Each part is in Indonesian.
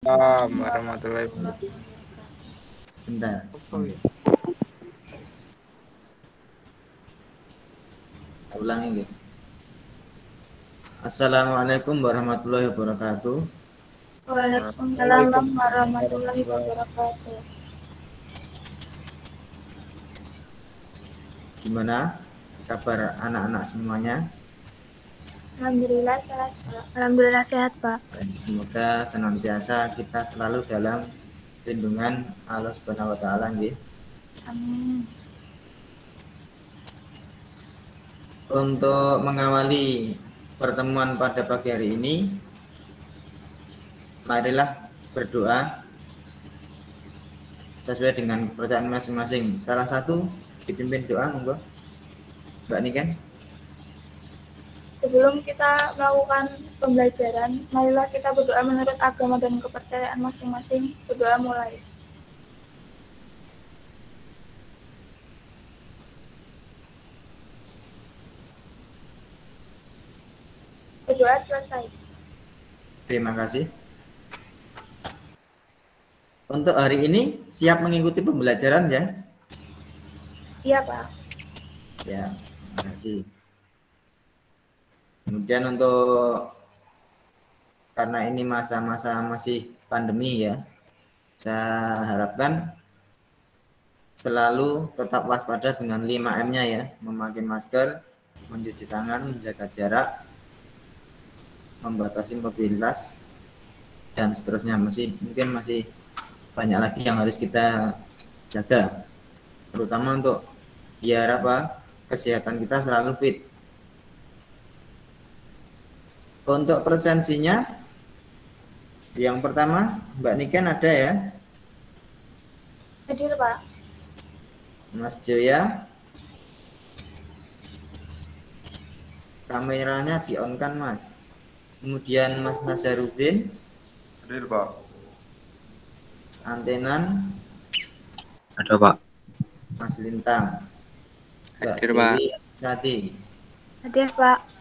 Waalaikumsalam warahmatullahi wabarakatuh. Sebentar. Oke. Ulangi gitu. Assalamualaikum warahmatullahi wabarakatuh. Waalaikumsalam warahmatullahi wabarakatuh. Gimana kabar anak-anak semuanya? Alhamdulillah sehat, Pak. Alhamdulillah sehat, Pak. Semoga senantiasa kita selalu dalam lindungan Allah Subhanahu wa taala nggih. Amin. Untuk mengawali pertemuan pada pagi hari ini, marilah berdoa sesuai dengan kepercayaan masing-masing. Salah satu dipimpin doa, monggo. Mbak Niken. Sebelum kita melakukan pembelajaran, marilah kita berdoa menurut agama dan kepercayaan masing-masing. Berdoa mulai. Berdoa selesai. Terima kasih. Untuk hari ini siap mengikuti pembelajaran ya? Iya, Pak. Ya, terima kasih. Kemudian untuk karena ini masa-masa masih pandemi ya, saya harapkan selalu tetap waspada dengan 5M-nya ya, memakai masker, mencuci tangan, menjaga jarak, membatasi mobilitas, dan seterusnya. Mungkin masih banyak lagi yang harus kita jaga, terutama untuk biar kesehatan kita selalu fit. Untuk presensinya, yang pertama Mbak Niken ada ya? Hadir, Pak. Mas Joya, kameranya di-on-kan Mas. Kemudian Mas Nazarudin, Hadir, Pak. Mas Antenan, Ada, Pak. Mas Lintang, Mbak Hadir, Dewi Sati, Hadir, Pak.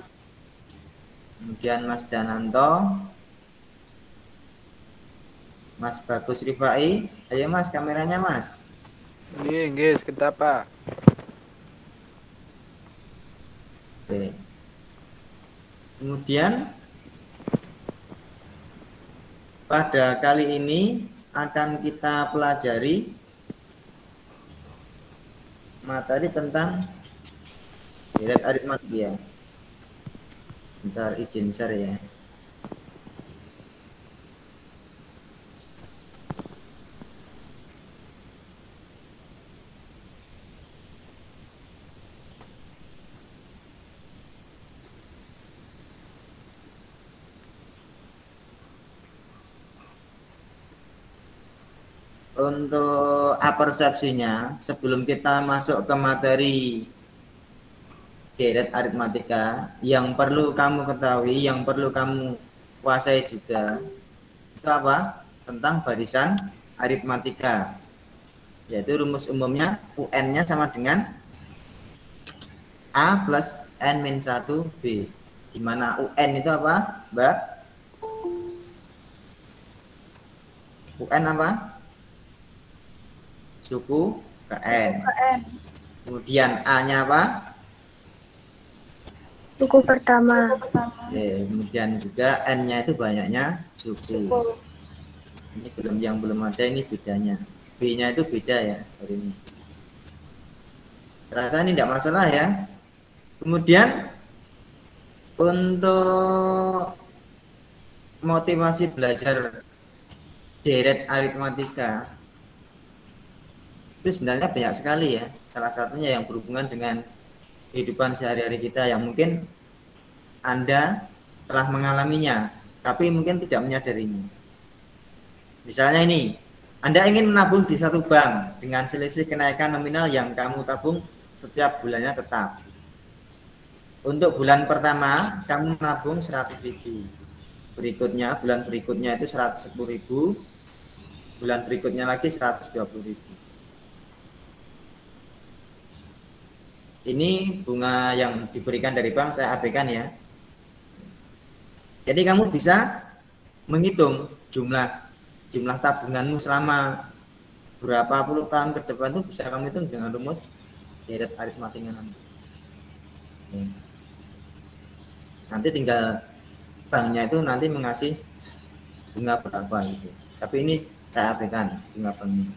kemudian Mas Dananto, Mas Bagus Rifai. Ayo Mas, kameranya Mas. Nggih, kita, Pak. Oke. Kemudian pada kali ini akan kita pelajari materi tentang deret aritmatika. Bentar, izin share ya. Untuk persepsinya, sebelum kita masuk ke materi deret aritmatika, yang perlu kamu ketahui, yang perlu kamu kuasai juga, itu apa? Tentang barisan aritmatika, yaitu rumus umumnya UN-nya sama dengan A plus N-1B, di mana UN itu apa, Mbak? UN apa? Suku ke N. Kemudian A-nya apa? Suku pertama. Kemudian juga N-nya itu banyaknya suku. Ini yang belum ada, ini bedanya. B-nya itu beda ya hari ini. Terasa ini tidak masalah ya. Kemudian untuk motivasi belajar deret aritmatika itu sebenarnya banyak sekali ya. Salah satunya yang berhubungan dengan kehidupan sehari-hari kita yang mungkin Anda telah mengalaminya, tapi mungkin tidak menyadarinya. Misalnya ini, Anda ingin menabung di satu bank dengan selisih kenaikan nominal yang kamu tabung setiap bulannya tetap. Untuk bulan pertama, kamu menabung 100.000. Berikutnya, bulan berikutnya itu 110.000. Bulan berikutnya lagi 120.000. Ini bunga yang diberikan dari bank, saya abaikan ya. Jadi kamu bisa menghitung jumlah jumlah tabunganmu selama berapa puluh tahun ke depan itu bisa kamu hitung dengan rumus deret aritmatika nanti. Nanti tinggal banknya itu nanti mengasih bunga berapa itu. Tapi ini saya abaikan bunga banknya.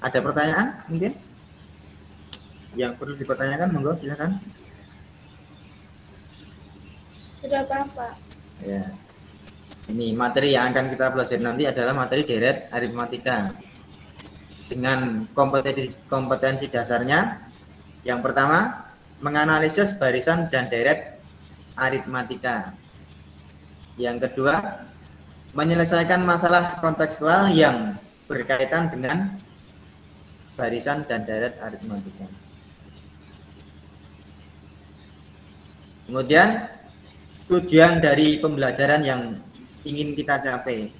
Ada pertanyaan mungkin yang perlu dipertanyakan? Monggo silakan. Sudah paham, Pak. Ya. Ini materi yang akan kita pelajari nanti adalah materi deret aritmatika dengan kompetensi dasarnya. Yang pertama, menganalisis barisan dan deret aritmatika. Yang kedua, menyelesaikan masalah kontekstual yang berkaitan dengan barisan dan deret aritmatika. Kemudian tujuan dari pembelajaran yang ingin kita capai.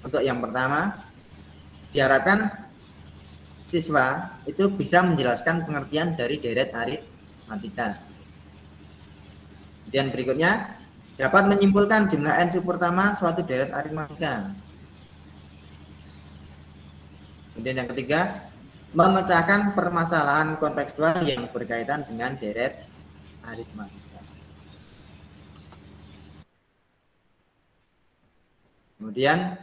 Untuk yang pertama, diharapkan siswa itu bisa menjelaskan pengertian dari deret aritmatika. Kemudian berikutnya, dapat menyimpulkan jumlah n pertama suatu deret aritmatika. Kemudian yang ketiga, memecahkan permasalahan kontekstual yang berkaitan dengan deret aritmatika. Kemudian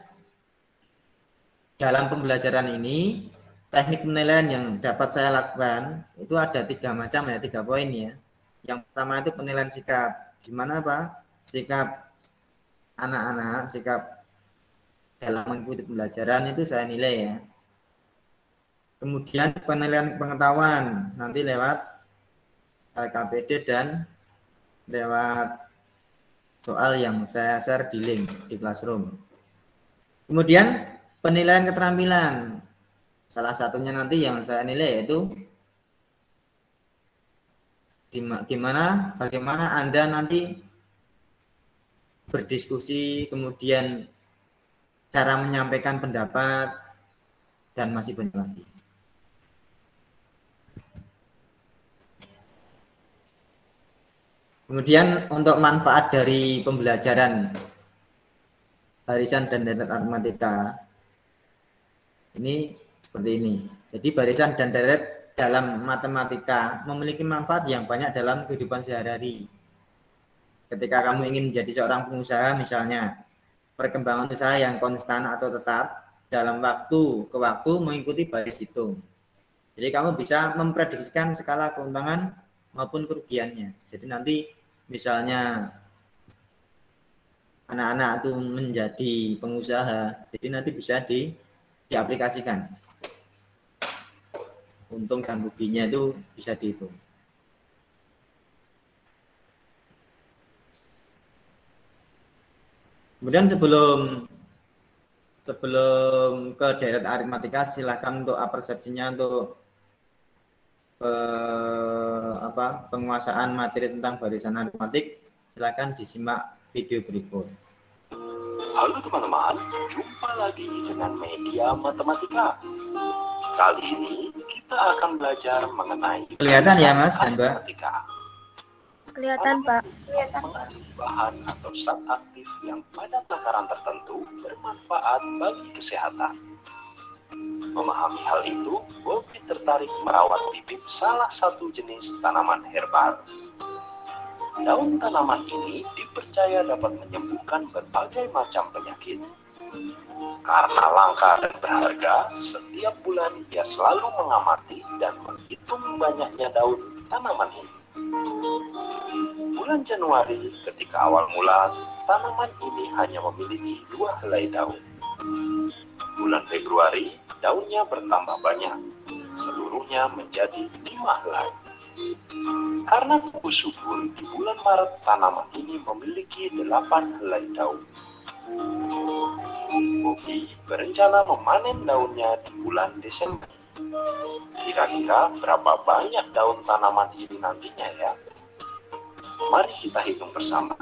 dalam pembelajaran ini teknik penilaian yang dapat saya lakukan itu ada 3 macam ya, 3 poin ya. Yang pertama itu penilaian sikap, gimana Pak? Sikap anak-anak, sikap dalam mengikuti pembelajaran itu saya nilai ya. Kemudian penilaian pengetahuan nanti lewat LKPD dan lewat soal yang saya share di link di Classroom. Kemudian penilaian keterampilan, salah satunya nanti yang saya nilai yaitu bagaimana Anda nanti berdiskusi, kemudian cara menyampaikan pendapat, dan masih banyak lagi. Kemudian untuk manfaat dari pembelajaran barisan dan deret aritmatika ini seperti ini. Jadi barisan dan deret dalam matematika memiliki manfaat yang banyak dalam kehidupan sehari-hari. Ketika kamu ingin menjadi seorang pengusaha misalnya, perkembangan usaha yang konstan atau tetap dalam waktu ke waktu mengikuti baris hitung. Jadi kamu bisa memprediksikan skala keuntungan maupun kerugiannya. Jadi nanti misalnya anak-anak itu menjadi pengusaha, jadi nanti bisa diaplikasikan. Untung dan ruginya itu bisa dihitung. Kemudian sebelum ke deret aritmatika, silakan untuk persepsinya untuk penguasaan materi tentang barisan aritmatik, silakan disimak video berikut. Halo teman-teman, jumpa lagi dengan media matematika. Kali ini kita akan belajar mengenai kelihatan ya Mas dan Mbak? Kelihatan, Pak. Mengandung bahan atau zat aktif yang pada takaran tertentu bermanfaat bagi kesehatan. Memahami hal itu, Bobby tertarik merawat bibit salah satu jenis tanaman herbal. Daun tanaman ini dipercaya dapat menyembuhkan berbagai macam penyakit. Karena langka dan berharga, setiap bulan ia selalu mengamati dan menghitung banyaknya daun tanaman ini. Bulan Januari, ketika awal mula, tanaman ini hanya memiliki 2 helai daun. Bulan Februari, daunnya bertambah banyak, seluruhnya menjadi 5 helai. Karena tumbuh subur, di bulan Maret tanaman ini memiliki 8 helai daun. Bobby berencana memanen daunnya di bulan Desember. Kira-kira berapa banyak daun tanaman ini nantinya ya? Mari kita hitung bersama.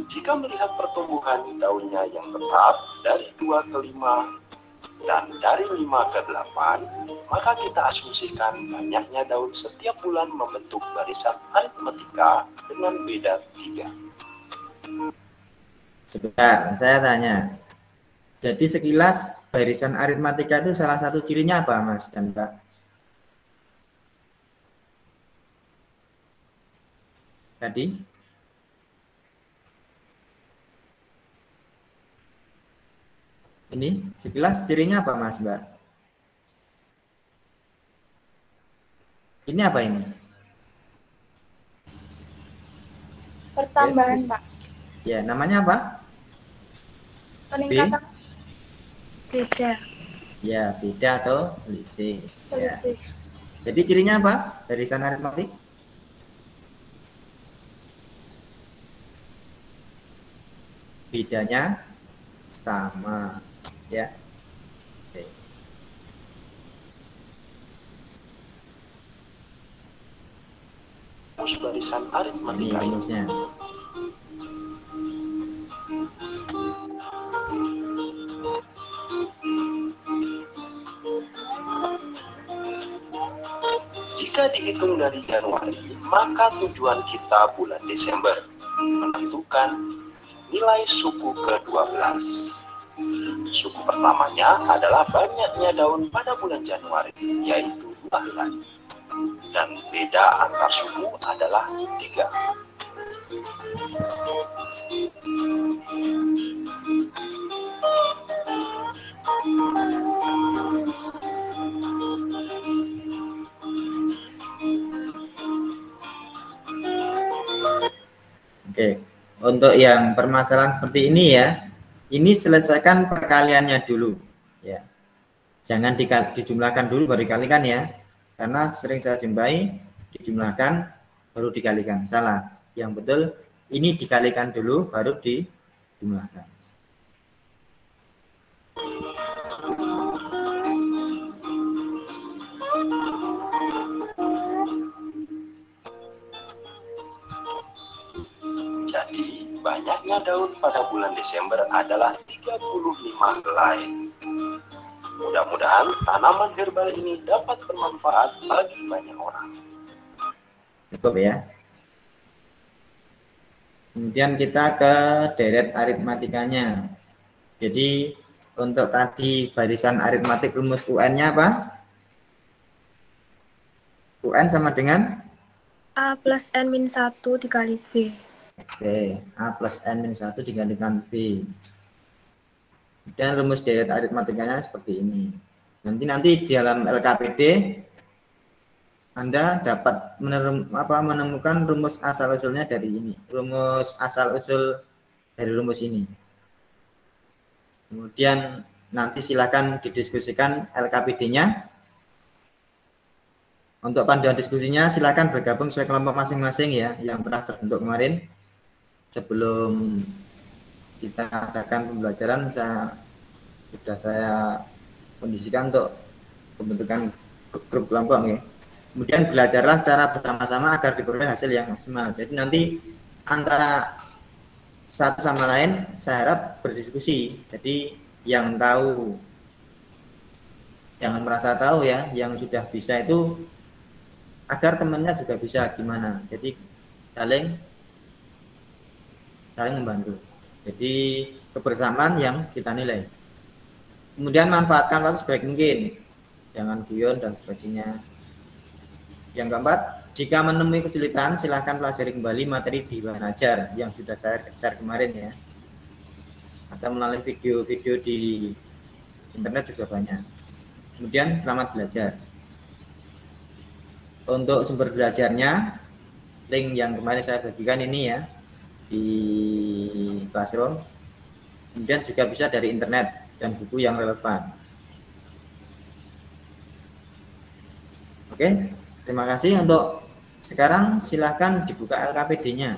Jika melihat pertumbuhan daunnya yang tetap dari 2 ke 5, Dan dari 5 ke 8, maka kita asumsikan banyaknya daun setiap bulan membentuk barisan aritmatika dengan beda 3. Sebentar, saya tanya. Jadi sekilas barisan aritmatika itu salah satu cirinya apa, Mas dan Mbak? Tadi? Ini sekilas cirinya apa, Mas, Mbak? Ini apa ini? Pertambahan, Pak. Ya, namanya apa? Peningkatan beda. Ya, beda atau selisih. Ya. Selisih. Jadi cirinya apa? Barisan aritmatik? Bedanya sama, ya. Oke. Rumus barisan Ini aritmatika ini. rumusnya. Jika dihitung dari Januari, maka tujuan kita bulan Desember, menentukan nilai suku ke-12. Suku pertamanya adalah banyaknya daun pada bulan Januari, yaitu 2 helai. Dan beda antar suku adalah 3. Oke, untuk yang permasalahan seperti ini ya, ini selesaikan perkaliannya dulu, ya. Jangan dijumlahkan dulu baru dikalikan ya, karena sering saya jumpai dijumlahkan baru dikalikan, salah. Yang betul ini dikalikan dulu baru dijumlahkan. Jadi, banyaknya daun pada bulan Desember adalah 35 helai. Mudah-mudahan tanaman herbal ini dapat bermanfaat bagi banyak orang. Cukup ya. Kemudian kita ke deret aritmatikanya. Jadi untuk tadi barisan aritmatik rumus UN-nya apa? UN sama dengan A plus N-1 dikali B. Oke, A plus N-1 dikalikan B. Dan rumus deret aritmatikanya seperti ini. Nanti di dalam LKPD Anda dapat menemukan rumus asal-usulnya dari ini. Rumus asal-usul dari rumus ini. Kemudian nanti silakan didiskusikan LKPD-nya. Untuk panduan diskusinya silakan bergabung sesuai kelompok masing-masing ya, yang pernah terbentuk kemarin. Sebelum kita adakan pembelajaran, sudah saya kondisikan untuk pembentukan grup kelompok ya. Kemudian belajarlah secara bersama-sama agar diperoleh hasil yang maksimal. Jadi nanti antara satu sama lain saya harap berdiskusi. Jadi yang tahu jangan merasa tahu ya, yang sudah bisa itu agar temannya juga bisa gimana. Jadi saling membantu. Jadi kebersamaan yang kita nilai. Kemudian manfaatkan waktu sebaik mungkin. Jangan guyon dan sebagainya. Yang keempat, jika menemui kesulitan, silahkan pelajari kembali materi di bahan ajar yang sudah saya share kemarin ya. Atau melalui video-video di internet juga banyak. Kemudian selamat belajar. Untuk sumber belajarnya, link yang kemarin saya bagikan ini ya di Classroom. Kemudian juga bisa dari internet dan buku yang relevan. Oke. Terima kasih. Untuk sekarang silakan dibuka LKPD-nya.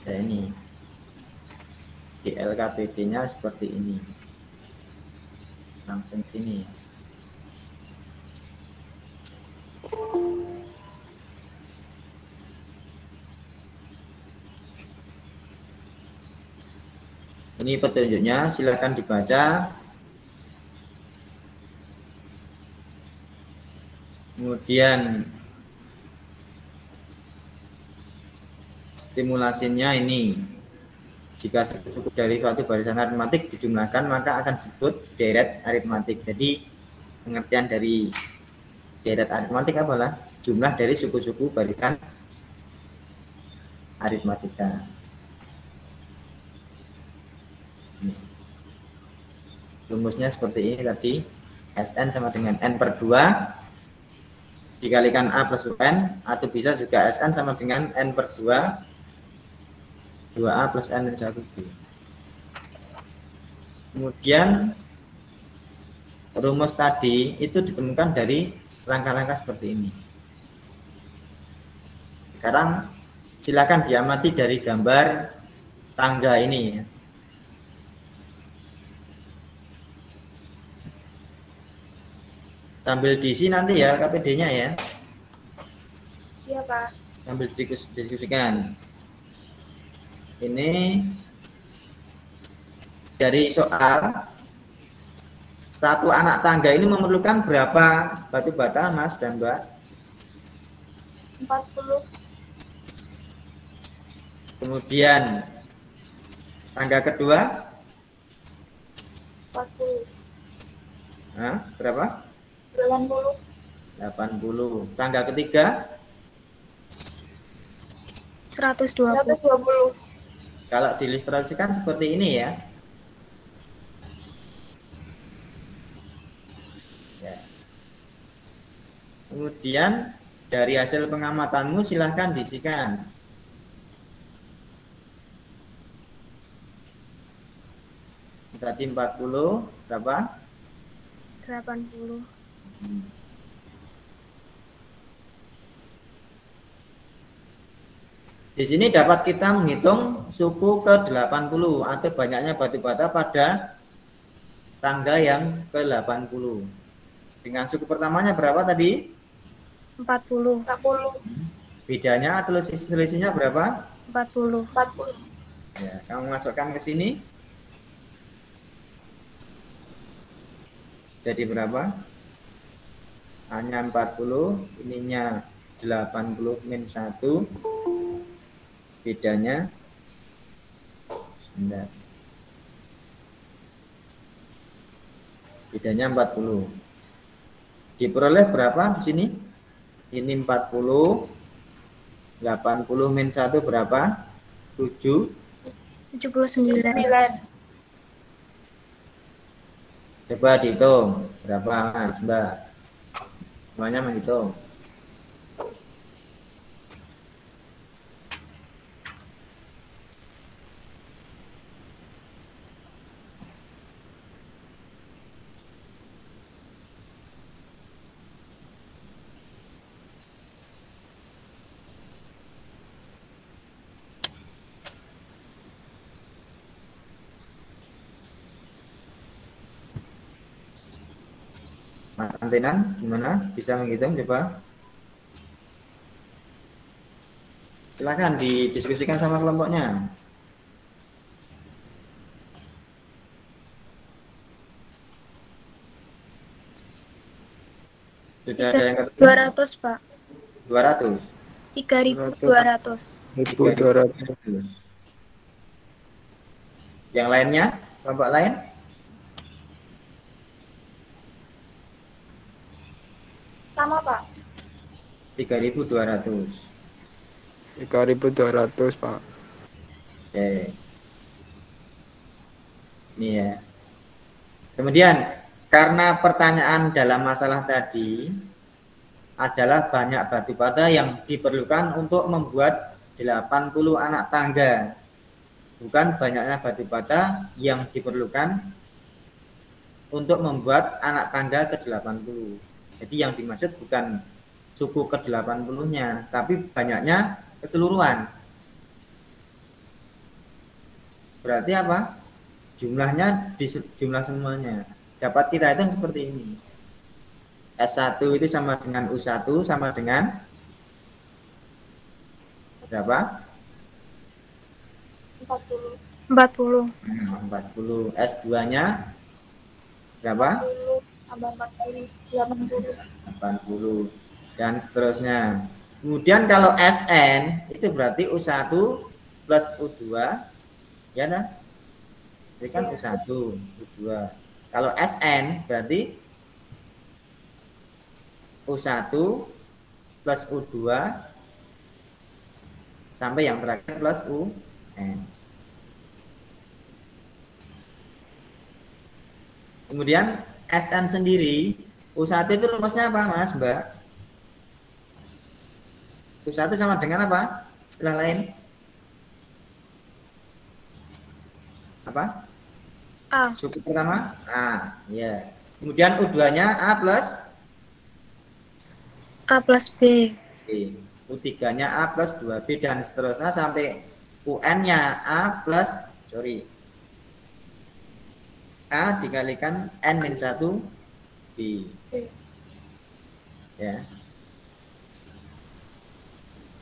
Nah, ini di LKPD-nya seperti ini. Langsung sini. Ini petunjuknya, silakan dibaca. Kemudian stimulasinya ini, jika suku-suku dari suatu barisan aritmatik dijumlahkan maka akan disebut deret aritmatik. Jadi pengertian dari deret aritmatik apalah? Jumlah dari suku-suku barisan aritmatika. Rumusnya seperti ini tadi, Sn sama dengan N per 2 dikalikan A plus UN, atau bisa juga Sn sama dengan N per 2 2A plus N min 1B. Kemudian rumus tadi itu ditemukan dari langkah-langkah seperti ini. Sekarang silakan diamati dari gambar tangga ini ya. Sambil diisi nanti ya KPD-nya ya. Iya, Pak. Sambil diskusikan. Ini dari soal, satu anak tangga ini memerlukan berapa batu bata, Mas dan Mbak? 40. Kemudian tangga kedua 40. nah, berapa? 80. 80. Tangga ketiga 120. 120. kalau diilustrasikan seperti ini ya. Kemudian dari hasil pengamatanmu silahkan diisikan. Tadi 40 berapa? 80. Di sini dapat kita menghitung suku ke-80 atau banyaknya batu bata pada tangga yang ke-80. Dengan suku pertamanya berapa tadi? 40. 40. Bedanya atau selisihnya berapa? 40. 40. Ya, kamu masukkan ke sini. Jadi berapa? Hanya 40, ininya 80 min 1. Bedanya 9. Bedanya 40. Diperoleh berapa di sini? Ini 40. 80 min 1 berapa? 7. 79. Coba dihitung berapa Mas Mbak? Semuanya menghitung. Mas Antenan, gimana? Bisa menghitung coba? Silakan didiskusikan sama kelompoknya. Sudah ada yang ketemu? 200, Pak. 200. 3.200. 1.200. Yang lainnya, kelompok lain? Sama, Pak. 3.200. 3.200, Pak. Oke. Ini ya. Kemudian, karena pertanyaan dalam masalah tadi adalah banyak batu bata yang diperlukan untuk membuat 80 anak tangga. Bukan banyaknya batu bata yang diperlukan untuk membuat anak tangga ke-80. Jadi yang dimaksud bukan suku ke-80-nya, tapi banyaknya keseluruhan. Berarti apa? Jumlahnya di jumlah semuanya. Dapat kita hitung seperti ini. S1 itu sama dengan U1 sama dengan berapa? 40. 40. 40. S2-nya berapa? 40 tambah 40, 80. 80. Dan seterusnya. Kemudian kalau SN itu berarti U1 plus U2, ya kan? Ini kan U1, U2. Kalau SN berarti U1 plus U2 sampai yang terakhir plus UN. Kemudian SN sendiri, U1 itu rumusnya apa, Mas, Mbak? U1 sama dengan apa? Istilah lain? Apa? A. Suku pertama A, ya. Kemudian U2-nya A plus A plus B. B. U3-nya A plus 2B dan seterusnya sampai UN-nya A plus, A dikalikan N-1 B. Ya.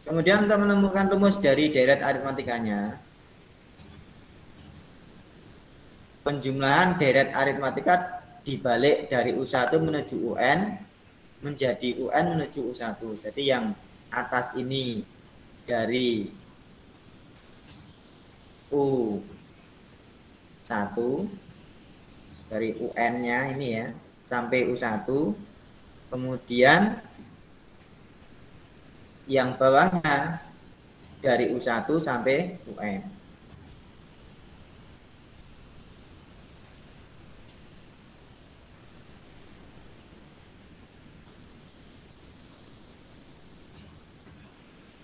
Kemudian untuk menemukan rumus dari deret aritmatikanya, penjumlahan deret aritmatika dibalik dari U1 menuju UN menjadi UN menuju U1. Jadi yang atas ini dari U1 dari UN-nya ini ya sampai U1, kemudian yang bawahnya dari U1 sampai UN.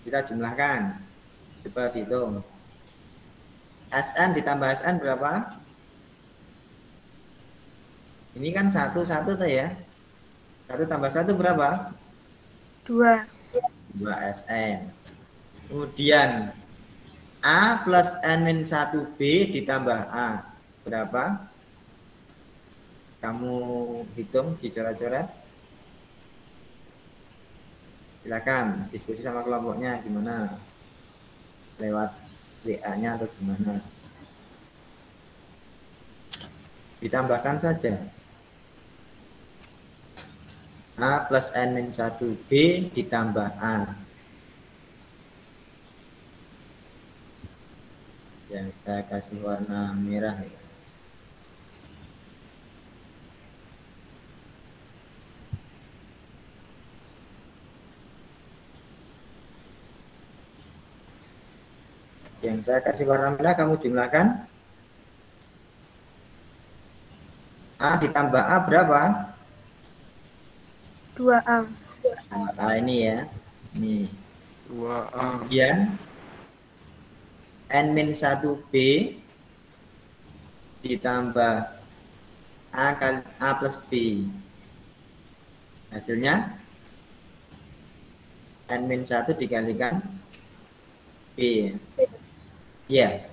Kita jumlahkan. Coba dihitung. SN ditambah SN berapa? Ini kan 1 tuh ya. 1 tambah 1 berapa? 2. 2 SN. Kemudian A plus N-1B ditambah A. Berapa? Kamu hitung dicoret-coret. Silakan diskusi sama kelompoknya gimana? Lewat WA-nya atau gimana? Ditambahkan saja. A plus N-1B ditambah A. Yang saya kasih warna merah ya. Yang saya kasih warna merah kamu jumlahkan. A ditambah A berapa? 2A. A ini ya. Ini. 2A. Kemudian N-1B ditambah A kali A plus B. Hasilnya N-1 dikalikan B. Ya.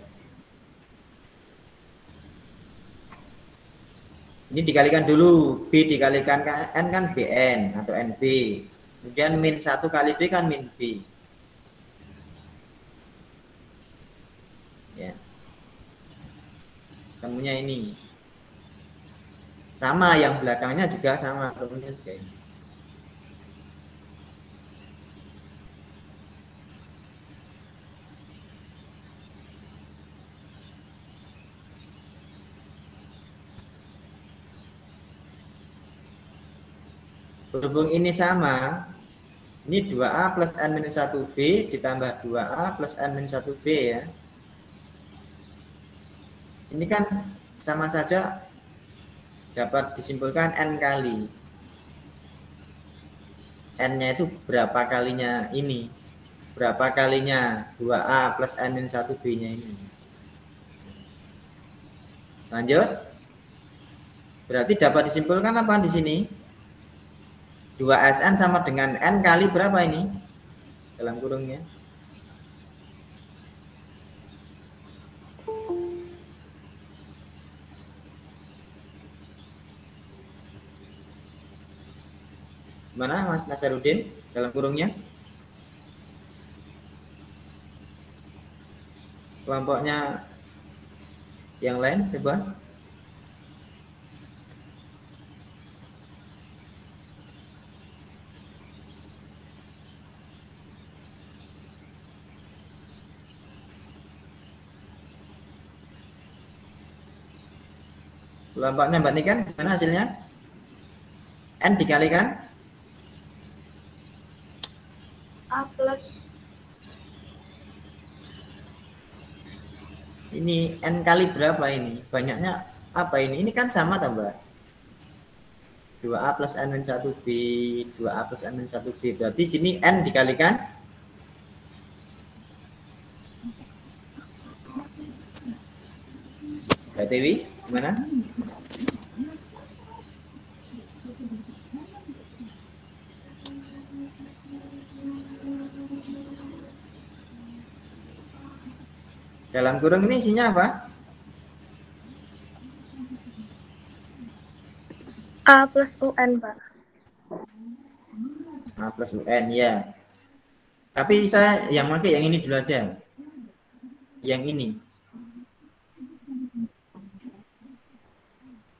Ini dikalikan dulu. B dikalikan N kan BN atau NB. Kemudian min 1 kali B kan min B. Ya. Temunya ini. Sama yang belakangnya juga sama. Temunya juga ini. Berhubung ini sama, ini 2A plus N-1B ditambah 2A plus N-1B ya. Ini kan sama saja dapat disimpulkan N kali. N-nya itu berapa kalinya ini? Berapa kalinya 2A plus N-1B-nya ini? Lanjut. Berarti dapat disimpulkan apa di sini? 2SN sama dengan N kali berapa ini? Dalam kurungnya. Mana Mas Nasarudin dalam kurungnya? Kelompoknya Yang lain coba. Kelompoknya Mbak Niken, gimana hasilnya? N dikalikan? A plus. Ini N kali berapa ini? Banyaknya apa ini? Ini kan sama tambah. 2A plus N-1B, 2A plus N-1B. Berarti sini N dikalikan? Mbak Dewi, gimana? Dalam kurung ini isinya apa? A plus UN, Pak. A plus UN, ya. Tapi saya yang pakai yang ini dulu aja. Yang ini.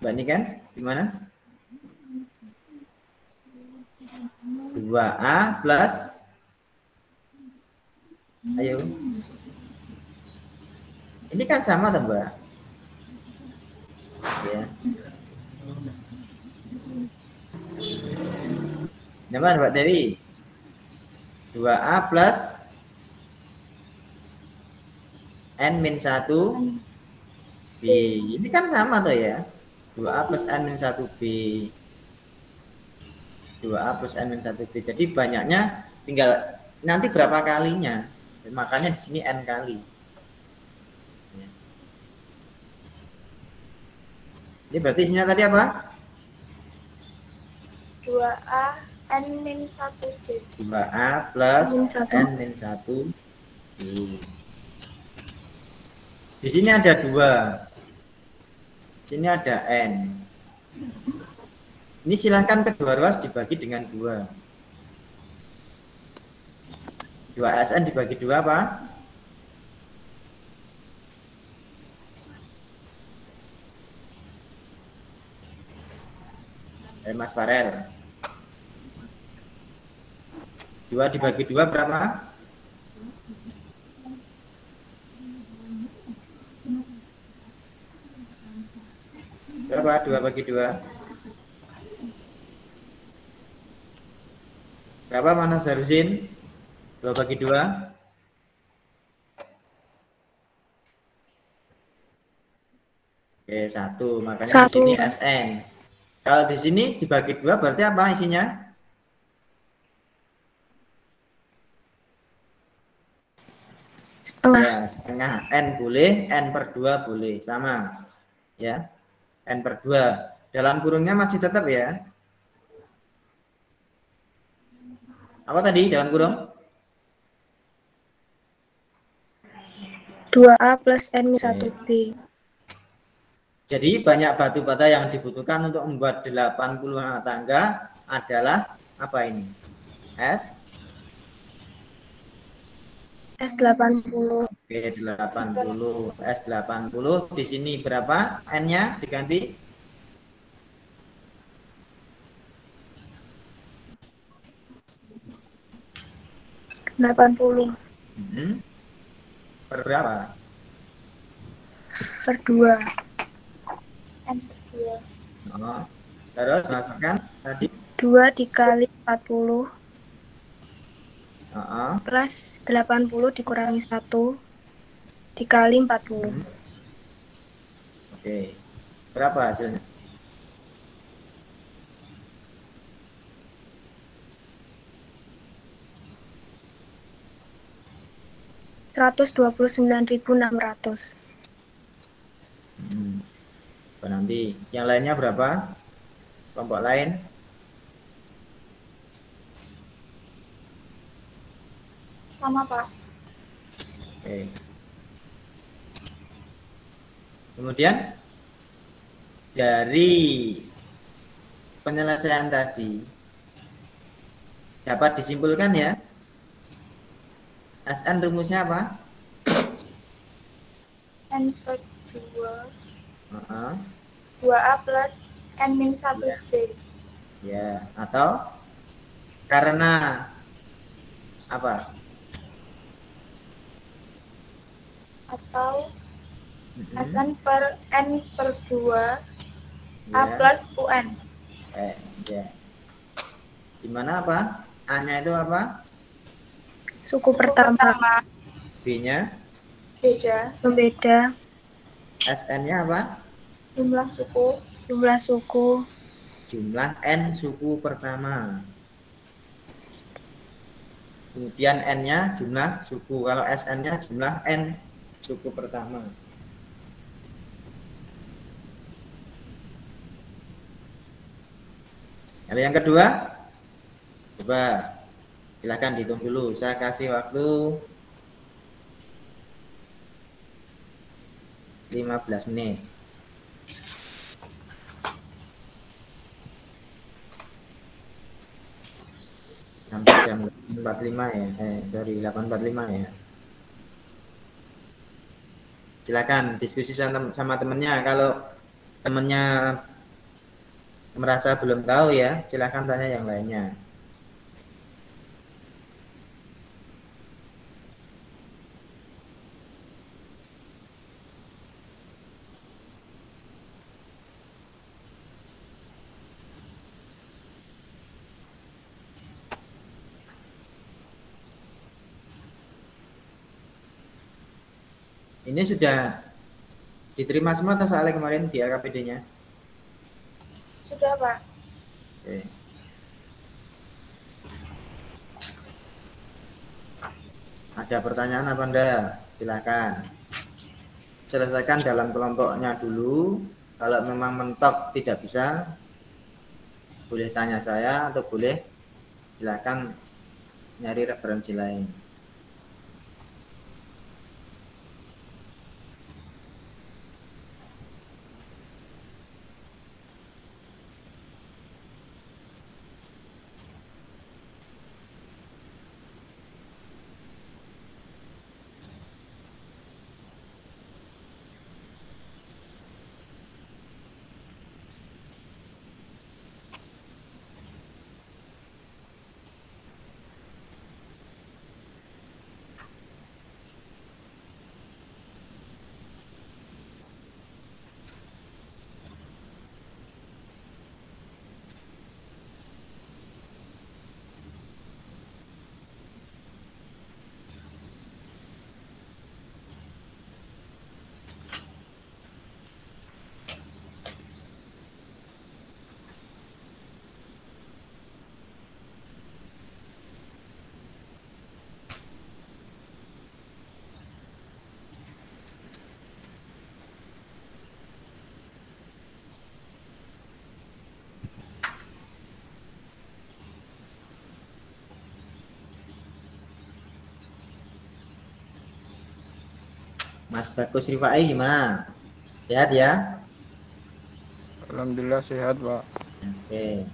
Mbak Niken, gimana? 2A plus, ayo. Ini kan sama tuh, Mbak. Ya. Nyaman Mbak Dewi? 2A plus N-1 B. Ini kan sama tuh ya. 2A plus N-1B. 2A plus N-1B. Jadi banyaknya tinggal nanti berapa kalinya. Makanya di sini N kali. Ini berarti isinya tadi apa? 2A N-1B. 2A plus N-1. N-1 B. Di sini ada 2. Di sini ada N. Ini silahkan kedua ruas dibagi dengan 2. 2SN dibagi 2 apa? Mas Farel. 2 dibagi 2 berapa? Berapa? 2 bagi 2. Berapa mana Sarusin? 2 bagi 2. Oke, 1. Makanya 1. di sini SN. Kalau di sini dibagi 2 berarti apa isinya? Setengah. Ya, setengah. N boleh, N per 2 boleh. Sama. Ya. N per 2. Dalam kurungnya masih tetap ya. Apa tadi dalam kurung? 2A plus N-1B. Jadi banyak batu bata yang dibutuhkan untuk membuat 80 rumah tangga adalah apa ini? S80. Oke, 80. S80. Di sini berapa N-nya diganti? 80. Per berapa? Per 2. N2. Oh. Terus masukkan tadi 2 dikali 40 plus 80 dikurangi 1 dikali 40. Oke. Berapa hasilnya? Rp129.600. Nanti yang lainnya berapa? Kelompok lain? Sama, Pak. Oke. Kemudian dari penyelesaian tadi dapat disimpulkan ya. SN rumusnya apa? N per 2 Heeh. 2A plus N-1J. Ya, atau karena apa? Atau Mm-mm. Sn per N per 2 A Ya. plus UN. Ya. Gimana apa? A-nya itu apa? Suku pertama. B-nya? Beda. Pembeda. SN-nya apa? Jumlah suku. Jumlah suku. Jumlah N suku pertama. Kemudian N-nya jumlah suku. Kalau SN-nya jumlah N suku pertama. Lalu yang kedua, coba silakan dihitung dulu. Saya kasih waktu 15 menit. Sampai jam 45 ya. 8.45 ya. Silakan diskusi sama temennya. Kalau temennya merasa belum tahu ya, silakan tanya yang lainnya. Ini sudah diterima semua atau soalnya kemarin di LKPD-nya? Sudah, Pak. Oke. Ada pertanyaan apa enggak? Silakan. Selesaikan dalam kelompoknya dulu. Kalau memang mentok tidak bisa, boleh tanya saya atau boleh silakan nyari referensi lain. Mas Bagus Rifai gimana? Sehat ya? Alhamdulillah sehat, Pak. Oke.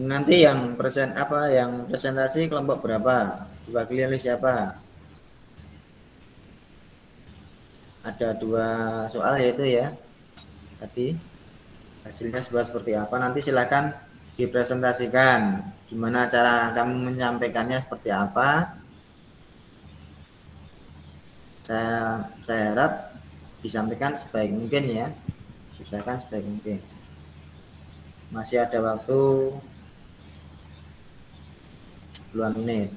Nanti yang presentasi kelompok berapa? Diwakili oleh siapa? Ada 2 soal yaitu ya. Tadi hasilnya seperti apa? Nanti silakan dipresentasikan. Gimana cara kamu menyampaikannya seperti apa? Saya harap disampaikan sebaik mungkin ya. Usahakan sebaik mungkin. Masih ada waktu 10 menit.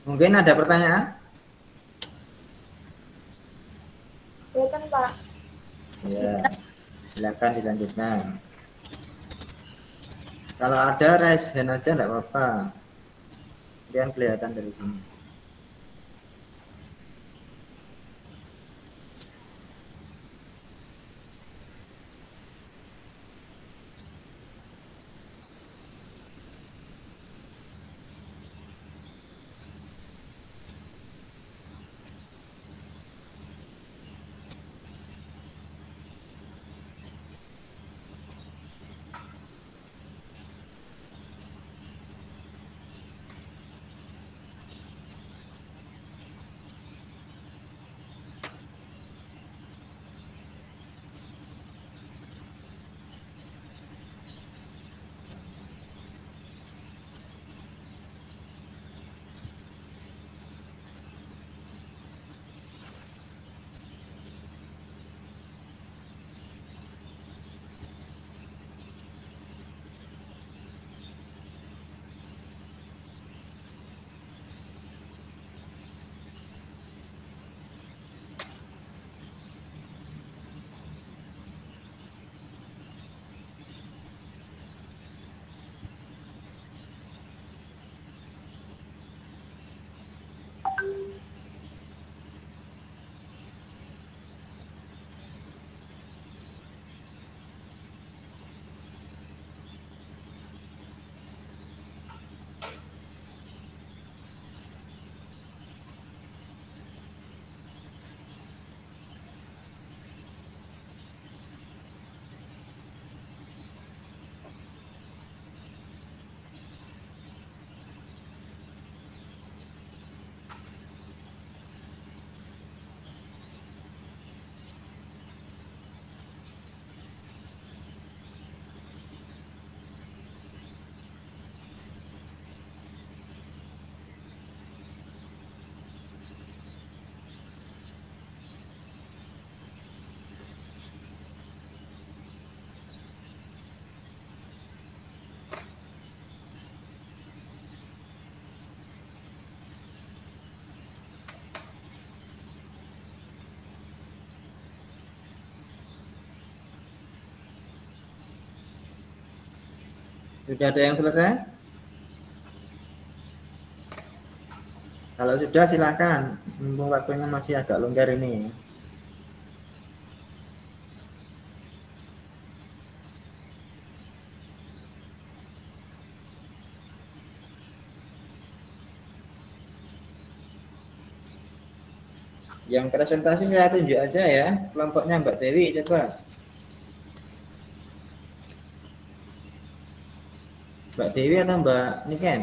Mungkin ada pertanyaan? Kelihatan Pak. Ya, silakan dilanjutkan. Kalau ada raise hand aja enggak apa-apa. Kemudian kelihatan dari sini. Sudah ada yang selesai? Kalau sudah silakan. Mumpung waktunya masih agak longgar ini. Yang presentasi saya tunjuk aja ya. Kelompoknya Mbak Dewi coba. Mbak Dewi atau Mbak Niken?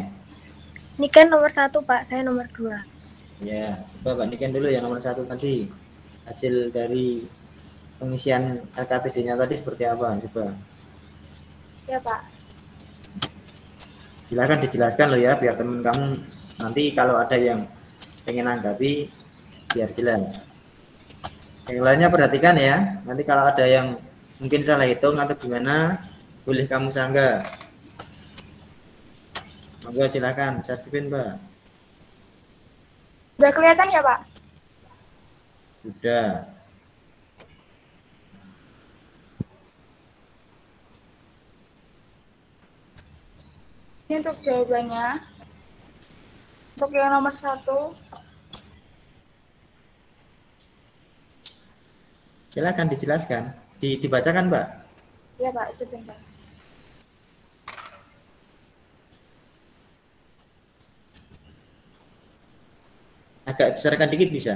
Niken nomor 1 Pak, saya nomor 2. Ya, coba Mbak Niken dulu yang nomor 1 tadi. Hasil dari pengisian LKPD-nya tadi seperti apa? Coba. Ya Pak. Silakan dijelaskan loh ya, biar teman kamu nanti kalau ada yang pengen anggapi, biar jelas. Yang lainnya perhatikan ya. Nanti kalau ada yang mungkin salah hitung atau gimana, boleh kamu sanggah. Monggo silakan share screen, Mbak. Udah kelihatan ya Pak? Sudah. Ini untuk jawabannya. Untuk yang nomor 1, Silakan dijelaskan. Dibacakan, Mbak. ya Pak, sebentar. Agak besarkan dikit bisa.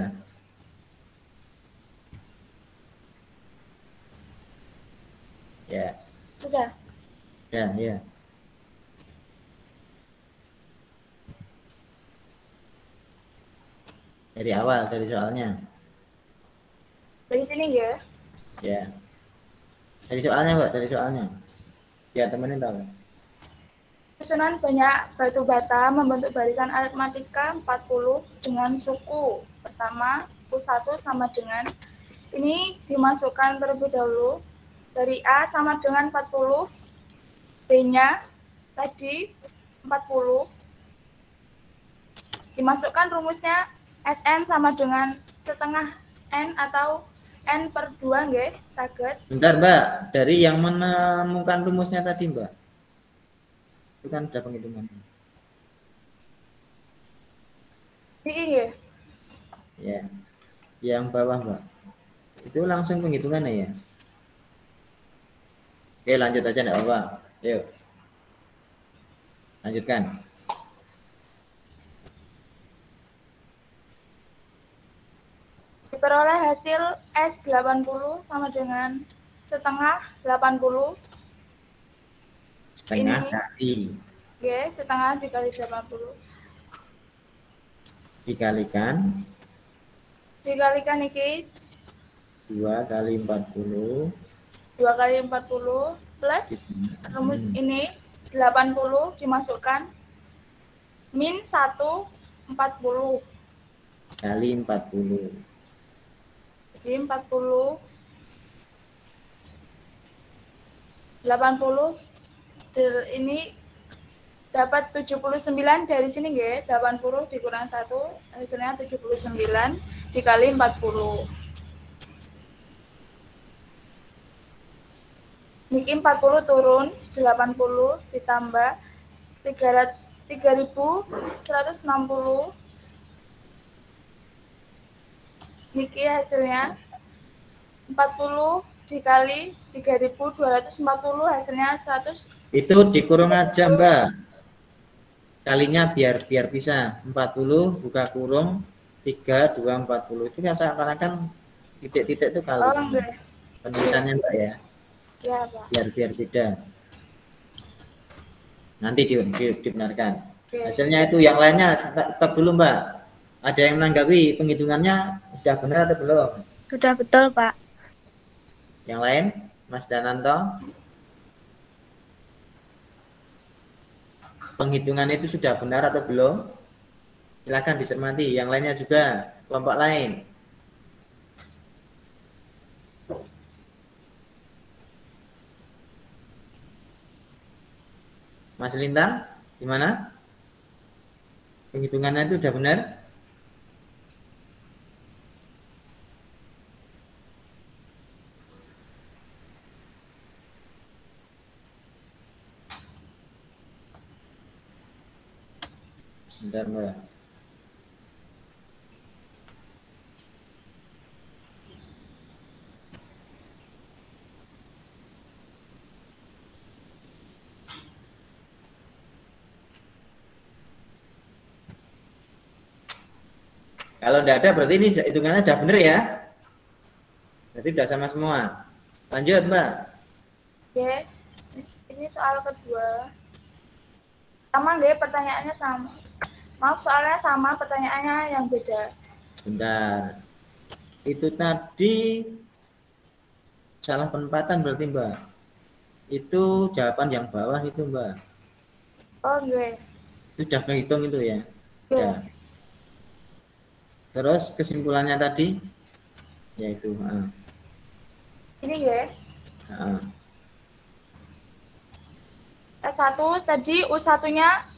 Ya. Sudah. Ya, ya. Dari awal, dari soalnya. Dari sini ya. Ya. Dari soalnya, Mbak, dari soalnya. Ya, temenin tahu. Susunan banyak batu bata membentuk barisan aritmatika 40 dengan suku. Pertama, U1 sama dengan, ini dimasukkan terlebih dahulu. Dari A sama dengan 40, B-nya tadi 40, Dimasukkan rumusnya SN sama dengan setengah N atau N per 2 nggih, saged. Bentar Mbak, dari yang menemukan rumusnya tadi Mbak. Itu kan ada penghitungan. Iya. Ya, yang bawah Mbak. Itu langsung penghitungannya ya. Oke, lanjut aja enggak apa-apa. Yuk. Lanjutkan. Diperoleh hasil S80 sama dengan setengah 80. Setengah Ini. kali. Oke, setengah dikali 80. Dikalikan iki 2 kali 40. 2 kali 40 plus rumus ini 80 dimasukkan min 1 40 kali 40. jadi 40 80 ini dapat 79 dari sini nggih, 80 dikurang 1 hasilnya 79 dikali 40. Niki 40 turun, 80 ditambah 3160. Niki hasilnya 40 dikali 3240 hasilnya 100. Itu dikurung aja Mbak. Kalinya biar bisa 40 buka kurung 3 2 40 itu ya seakan-akan titik-titik itu kali. Penulisannya Mbak ya. Ya, Pak. Biar beda. Nanti dibenarkan. Hasilnya itu yang lainnya stop dulu Mbak. Ada yang menanggapi penghitungannya sudah benar atau belum? Sudah betul, Pak. Yang lain, Mas Dananto? Penghitungan itu sudah benar atau belum? Silakan dicermati. Yang lainnya juga, kelompok lain. Mas Lintang, gimana? Penghitungannya itu sudah benar? Bentar, Mbak. Kalau tidak ada berarti ini hitungannya sudah benar ya. Berarti sudah sama semua. Lanjut Mbak. Oke, ini soal kedua. Sama nggih, pertanyaannya sama. Maaf, soalnya sama, pertanyaannya yang beda. Bentar. Itu tadi salah penempatan berarti Mbak. Itu jawaban yang bawah itu Mbak. Oh nggih. Itu sudah kehitung itu ya. Oke. Ya. Terus kesimpulannya tadi yaitu Ini ya. S1 tadi U1-nya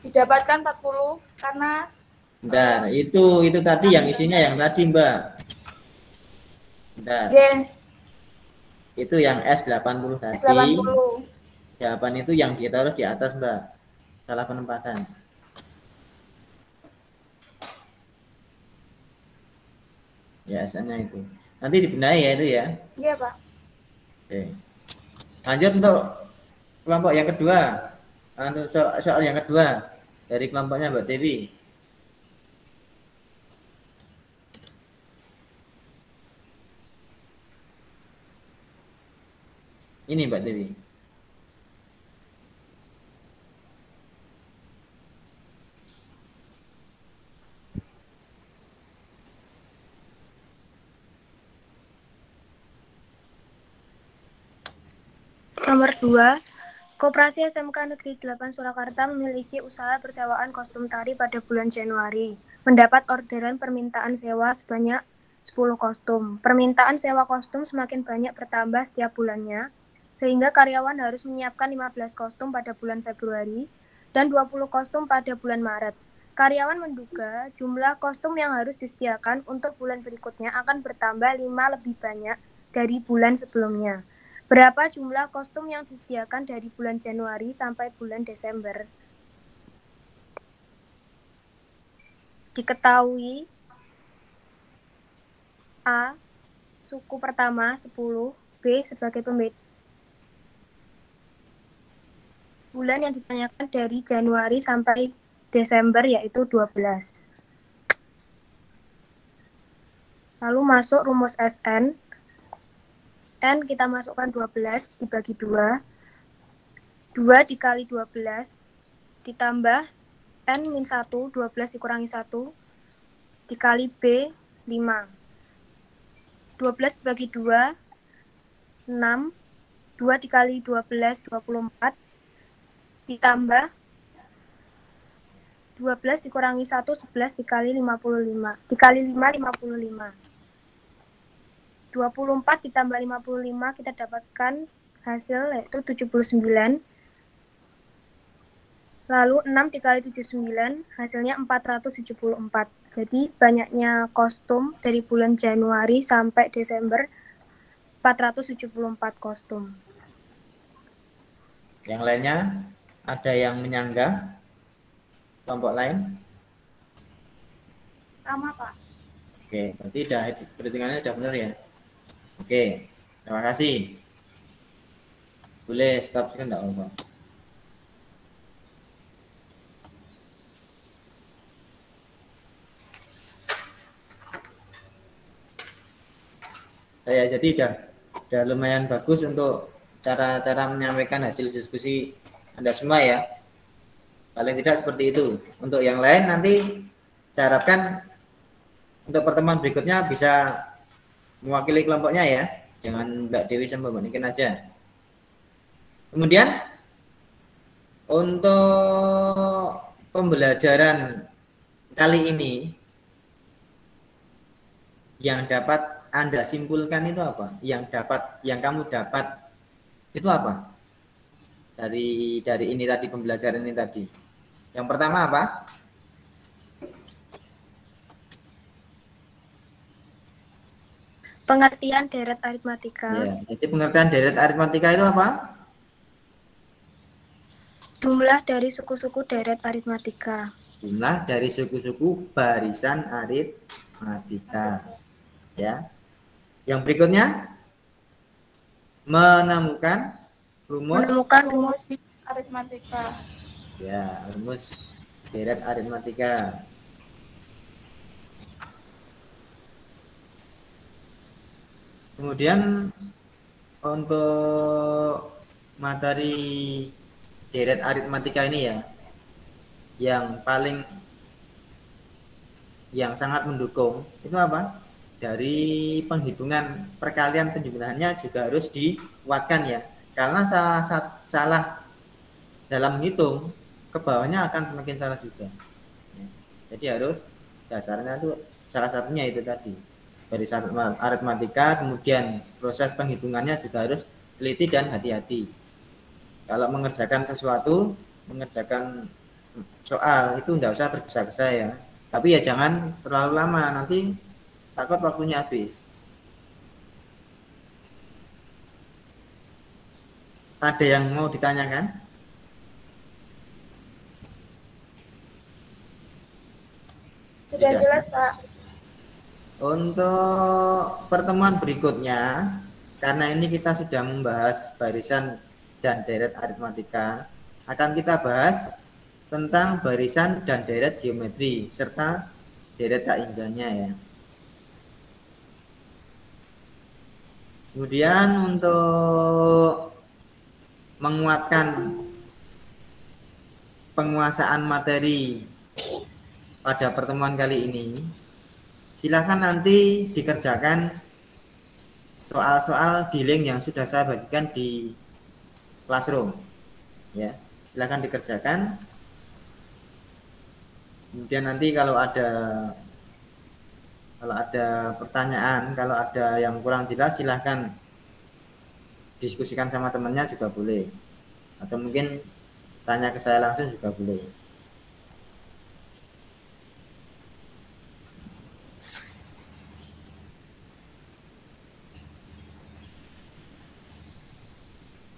didapatkan 40 karena bentar, itu tadi yang isinya yang tadi Mbak. Bentar. G. Itu yang S80 tadi. S80. Jawaban itu yang ditaruh di atas Mbak. Salah penempatan. Ya, S-nya itu. Nanti dibenahi ya itu ya. Iya, Pak. Oke. Lanjut untuk kelompok yang kedua. Untuk soal yang kedua dari kelompoknya Mbak Dewi. Ini Mbak Dewi. Nomor 2, Koperasi SMK Negeri 8 Surakarta memiliki usaha persewaan kostum tari pada bulan Januari. Mendapat orderan permintaan sewa sebanyak 10 kostum. Permintaan sewa kostum semakin banyak bertambah setiap bulannya, sehingga karyawan harus menyiapkan 15 kostum pada bulan Februari dan 20 kostum pada bulan Maret. Karyawan menduga jumlah kostum yang harus disediakan untuk bulan berikutnya akan bertambah 5 lebih banyak dari bulan sebelumnya. Berapa jumlah kostum yang disediakan dari bulan Januari sampai bulan Desember? Diketahui A. Suku pertama 10, B. Sebagai pembeda. Bulan yang ditanyakan dari Januari sampai Desember yaitu 12. Lalu masuk rumus SN. N kita masukkan 12 dibagi 2. 2 dikali 12 ditambah N min 1, 12 dikurangi 1 dikali B 5. 12 dibagi 2 6. 2 dikali 12 24 ditambah 12 dikurangi 1 11 dikali 55 dikali 5 55. 24 ditambah 55 kita dapatkan hasil yaitu 79. Lalu 6 dikali 79 hasilnya 474. Jadi banyaknya kostum dari bulan Januari sampai Desember 474 kostum. Yang lainnya ada yang menyanggah? Kelompok lain? Sama, Pak. Oke, berarti perhitungannya sudah benar ya? Oke, terima kasih. Boleh stop sekian enggak apa-apa. Jadi udah lumayan bagus untuk cara-cara menyampaikan hasil diskusi Anda semua ya. Paling tidak seperti itu. Untuk yang lain nanti saya harapkan untuk pertemuan berikutnya bisa mewakili kelompoknya ya. Jangan Mbak Dewi sama Mbak Niken aja. Kemudian untuk pembelajaran kali ini yang dapat Anda simpulkan itu apa? Yang kamu dapat itu apa? Dari ini tadi, pembelajaran ini tadi. Yang pertama apa? Pengertian deret aritmatika. Ya, jadi pengertian deret aritmatika itu apa? Jumlah dari suku-suku deret aritmatika. Jumlah dari suku-suku barisan aritmatika. Ya. Yang berikutnya menemukan rumus Aritmatika. ya, rumus deret aritmatika. Kemudian untuk materi deret aritmatika ini ya, yang sangat mendukung itu apa? Dari penghitungan perkalian penjumlahannya juga harus dikuatkan ya, karena salah dalam menghitung ke bawahnya akan semakin salah juga ya. Jadi harus dasarnya itu salah satunya itu tadi barisan aritmatika. Kemudian proses penghitungannya juga harus teliti dan hati-hati. Kalau mengerjakan sesuatu, mengerjakan soal itu tidak usah tergesa-gesa ya, tapi ya jangan terlalu lama, nanti takut waktunya habis. Ada yang mau ditanyakan? Sudah jelas, Pak. Untuk pertemuan berikutnya, karena ini kita sudah membahas barisan dan deret aritmatika, akan kita bahas tentang barisan dan deret geometri serta deret tak hingganya ya. Kemudian untuk menguatkan penguasaan materi pada pertemuan kali ini, silakan nanti dikerjakan soal-soal di link yang sudah saya bagikan di Classroom ya, silakan dikerjakan. Kemudian nanti kalau ada pertanyaan, kalau ada yang kurang jelas, silahkan diskusikan sama temannya juga boleh, atau mungkin tanya ke saya langsung juga boleh.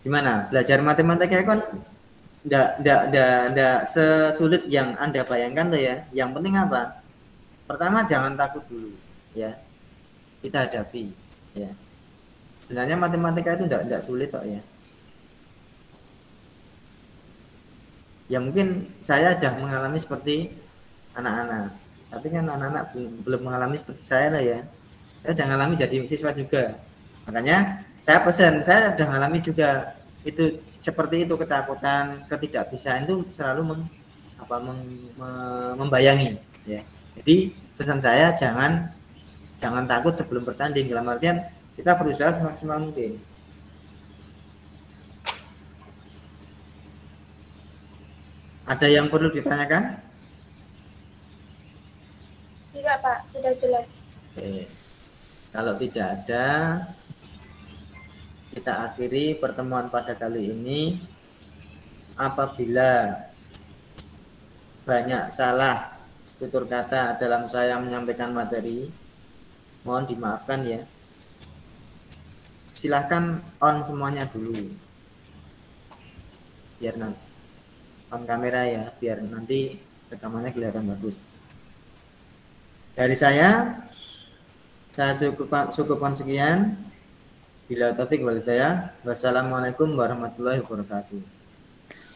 Gimana? Belajar matematika kan enggak sesulit yang Anda bayangkan tuh ya. Yang penting apa? Pertama jangan takut dulu ya. Kita hadapi ya. Sebenarnya matematika itu enggak sulit kok ya. Ya mungkin saya sudah mengalami seperti anak-anak. Tapi kan anak-anak belum mengalami seperti saya lah ya. Saya sudah mengalami jadi siswa juga. Makanya saya pesan, saya sudah mengalami juga itu seperti itu, ketakutan, ketidakbisaan itu selalu membayangi ya. Jadi pesan saya jangan takut sebelum bertanding, dalam artian kita berusaha semaksimal mungkin. Ada yang perlu ditanyakan? Tidak, Pak, sudah jelas. Oke. Kalau tidak ada, kita akhiri pertemuan pada kali ini. Apabila banyak salah tutur kata dalam saya menyampaikan materi, mohon dimaafkan ya. Silahkan on semuanya dulu, biar nanti on kamera ya, biar nanti rekamannya kelihatan bagus. Dari saya cukupkan sekian. Bila taufik wal hidayah. Wassalamualaikum warahmatullahi wabarakatuh.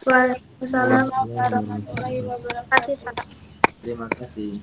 Waalaikumsalam warahmatullahi wabarakatuh. Terima kasih.